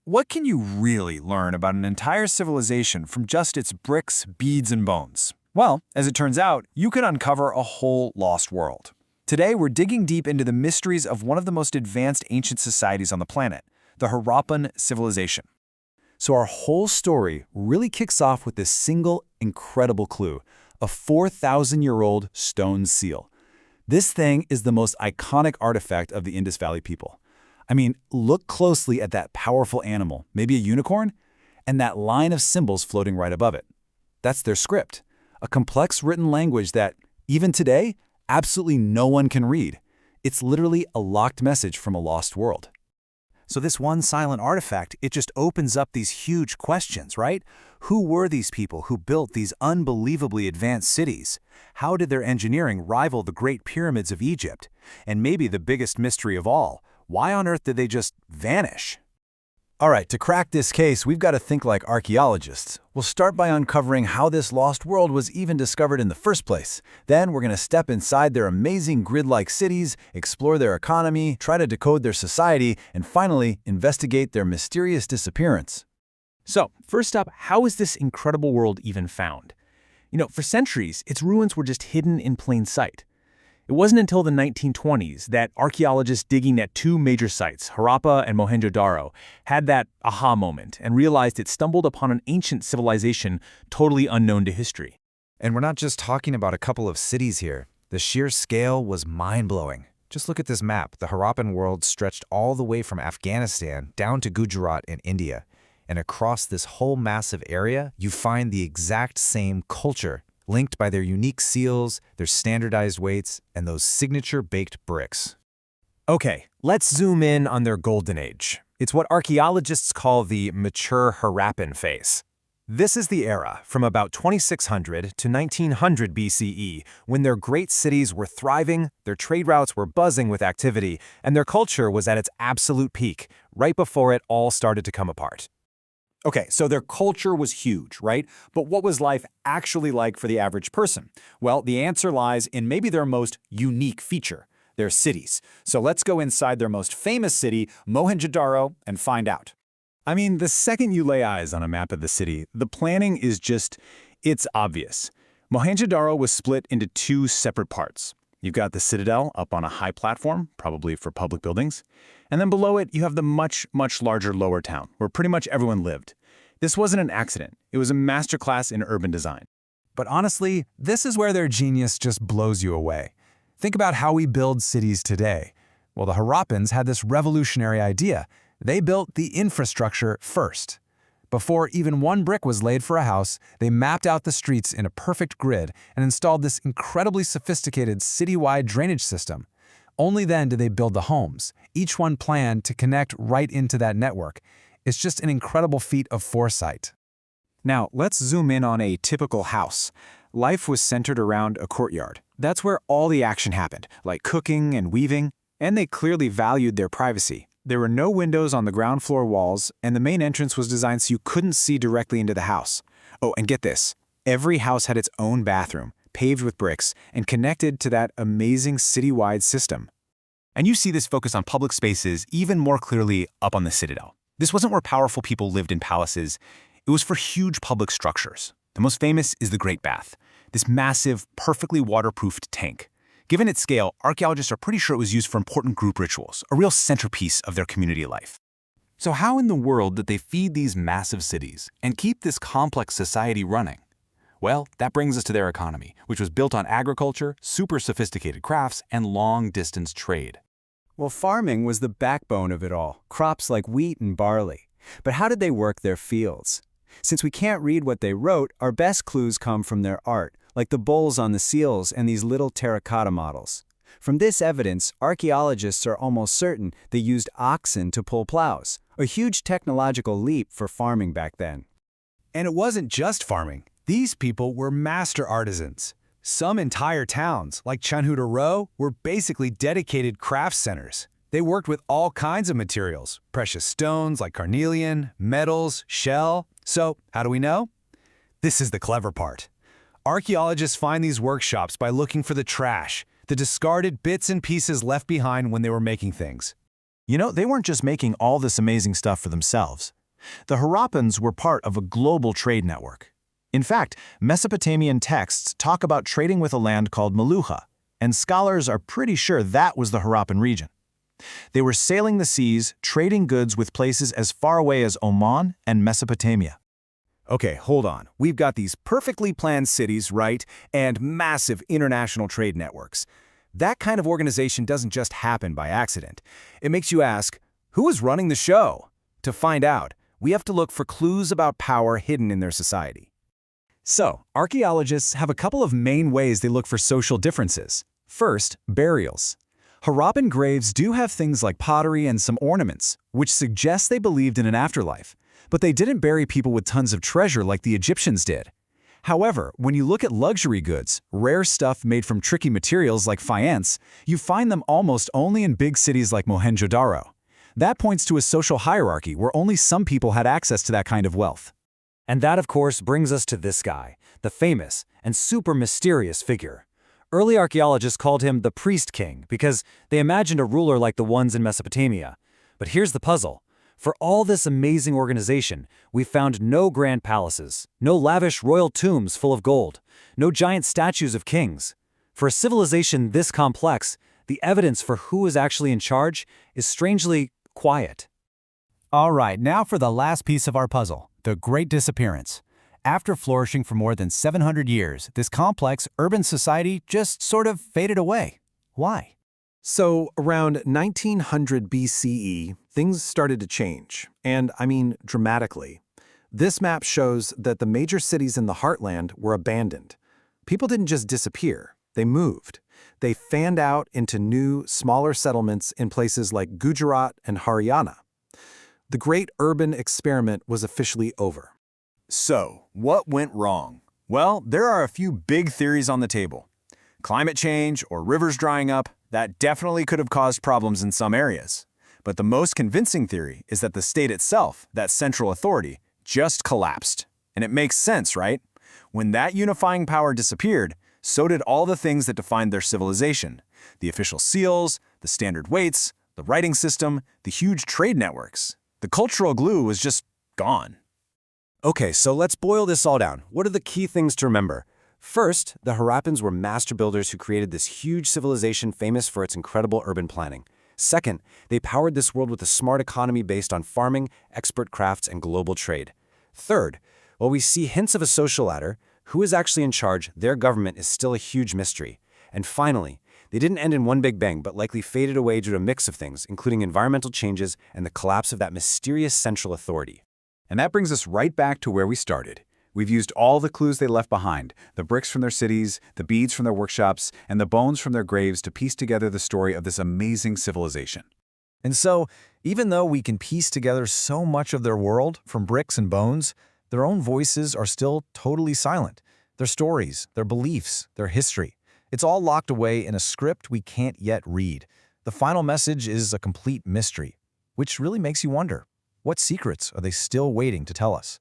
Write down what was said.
What can you really learn about an entire civilization from just its bricks, beads, and bones? Well, as it turns out, you can uncover a whole lost world. Today, we're digging deep into the mysteries of one of the most advanced ancient societies on the planet, the Harappan civilization. So our whole story really kicks off with this single incredible clue, a 4,000-year-old stone seal. This thing is the most iconic artifact of the Indus Valley people. I mean, look closely at that powerful animal, maybe a unicorn, and that line of symbols floating right above it. That's their script, a complex written language that, even today, absolutely no one can read. It's literally a locked message from a lost world. So this one silent artifact, it just opens up these huge questions, right? Who were these people who built these unbelievably advanced cities? How did their engineering rival the Great Pyramids of Egypt? And maybe the biggest mystery of all, why on earth did they just vanish? All right, to crack this case, we've got to think like archaeologists. We'll start by uncovering how this lost world was even discovered in the first place. Then we're going to step inside their amazing grid-like cities, explore their economy, try to decode their society, and finally, investigate their mysterious disappearance. So, first up, how is this incredible world even found? For centuries, its ruins were just hidden in plain sight. It wasn't until the 1920s that archaeologists digging at two major sites, Harappa and Mohenjo-Daro, had that aha moment and realized it stumbled upon an ancient civilization totally unknown to history. And we're not just talking about a couple of cities here. The sheer scale was mind-blowing. Just look at this map. The Harappan world stretched all the way from Afghanistan down to Gujarat in India. And across this whole massive area, you find the exact same culture, linked by their unique seals, their standardized weights, and those signature baked bricks. Okay, let's zoom in on their golden age. It's what archaeologists call the mature Harappan phase. This is the era from about 2600 to 1900 BCE, when their great cities were thriving, their trade routes were buzzing with activity, and their culture was at its absolute peak, right before it all started to come apart. Okay, so their culture was huge, right? But what was life actually like for the average person? Well, the answer lies in maybe their most unique feature, their cities. So let's go inside their most famous city, Mohenjo-Daro, and find out. I mean, the second you lay eyes on a map of the city, the planning is it's obvious. Mohenjo-Daro was split into two separate parts. You've got the citadel up on a high platform, probably for public buildings. And then below it, you have the much, much larger lower town, where pretty much everyone lived. This wasn't an accident. It was a masterclass in urban design. But honestly, this is where their genius just blows you away. Think about how we build cities today. Well, the Harappans had this revolutionary idea. They built the infrastructure first. Before even one brick was laid for a house, they mapped out the streets in a perfect grid and installed this incredibly sophisticated citywide drainage system. Only then did they build the homes, each one planned to connect right into that network. It's just an incredible feat of foresight. Now, let's zoom in on a typical house. Life was centered around a courtyard. That's where all the action happened, like cooking and weaving, and they clearly valued their privacy. There were no windows on the ground floor walls, and the main entrance was designed so you couldn't see directly into the house. Oh, and get this. Every house had its own bathroom, paved with bricks, and connected to that amazing citywide system. And you see this focus on public spaces even more clearly up on the citadel. This wasn't where powerful people lived in palaces. It was for huge public structures. The most famous is the Great Bath, this massive, perfectly waterproofed tank. Given its scale, archaeologists are pretty sure it was used for important group rituals, a real centerpiece of their community life. So how in the world did they feed these massive cities and keep this complex society running? Well, that brings us to their economy, which was built on agriculture, super sophisticated crafts, and long-distance trade. Well, farming was the backbone of it all, crops like wheat and barley. But how did they work their fields? Since we can't read what they wrote, our best clues come from their art, like the bowls on the seals and these little terracotta models. From this evidence, archaeologists are almost certain they used oxen to pull plows, a huge technological leap for farming back then. And it wasn't just farming. These people were master artisans. Some entire towns, like Chenhu-Daro, were basically dedicated craft centers. They worked with all kinds of materials, precious stones like carnelian, metals, shell. So, how do we know? This is the clever part. Archaeologists find these workshops by looking for the trash, the discarded bits and pieces left behind when they were making things. You know, they weren't just making all this amazing stuff for themselves. The Harappans were part of a global trade network. In fact, Mesopotamian texts talk about trading with a land called Meluha, and scholars are pretty sure that was the Harappan region. They were sailing the seas, trading goods with places as far away as Oman and Mesopotamia. Okay, hold on. We've got these perfectly planned cities, right, and massive international trade networks. That kind of organization doesn't just happen by accident. It makes you ask, who is running the show? To find out, we have to look for clues about power hidden in their society. So, archaeologists have a couple of main ways they look for social differences. First, burials. Harappan graves do have things like pottery and some ornaments, which suggests they believed in an afterlife. But they didn't bury people with tons of treasure like the Egyptians did. However, when you look at luxury goods, rare stuff made from tricky materials like faience, you find them almost only in big cities like Mohenjo-Daro. That points to a social hierarchy where only some people had access to that kind of wealth. And that, of course, brings us to this guy, the famous and super mysterious figure. Early archaeologists called him the Priest King because they imagined a ruler like the ones in Mesopotamia. But here's the puzzle. For all this amazing organization, we found no grand palaces, no lavish royal tombs full of gold, no giant statues of kings. For a civilization this complex, the evidence for who was actually in charge is strangely quiet. All right, now for the last piece of our puzzle, the Great Disappearance. After flourishing for more than 700 years, this complex urban society just sort of faded away. Why? So, around 1900 BCE, things started to change, and I mean dramatically. This map shows that the major cities in the heartland were abandoned. People didn't just disappear, they moved. They fanned out into new, smaller settlements in places like Gujarat and Haryana. The great urban experiment was officially over. So, what went wrong? Well, there are a few big theories on the table. Climate change or rivers drying up, that definitely could have caused problems in some areas. But the most convincing theory is that the state itself, that central authority, just collapsed. And it makes sense, right? When that unifying power disappeared, so did all the things that defined their civilization. The official seals, the standard weights, the writing system, the huge trade networks. The cultural glue was just gone. Okay, so let's boil this all down. What are the key things to remember? First, the Harappans were master builders who created this huge civilization famous for its incredible urban planning. Second, they powered this world with a smart economy based on farming, expert crafts, and global trade. Third, while we see hints of a social ladder, who is actually in charge, their government is still a huge mystery. And finally, they didn't end in one big bang, but likely faded away due to a mix of things, including environmental changes and the collapse of that mysterious central authority. And that brings us right back to where we started. We've used all the clues they left behind, the bricks from their cities, the beads from their workshops, and the bones from their graves to piece together the story of this amazing civilization. And so, even though we can piece together so much of their world from bricks and bones, their own voices are still totally silent. Their stories, their beliefs, their history. It's all locked away in a script we can't yet read. The final message is a complete mystery, which really makes you wonder, what secrets are they still waiting to tell us?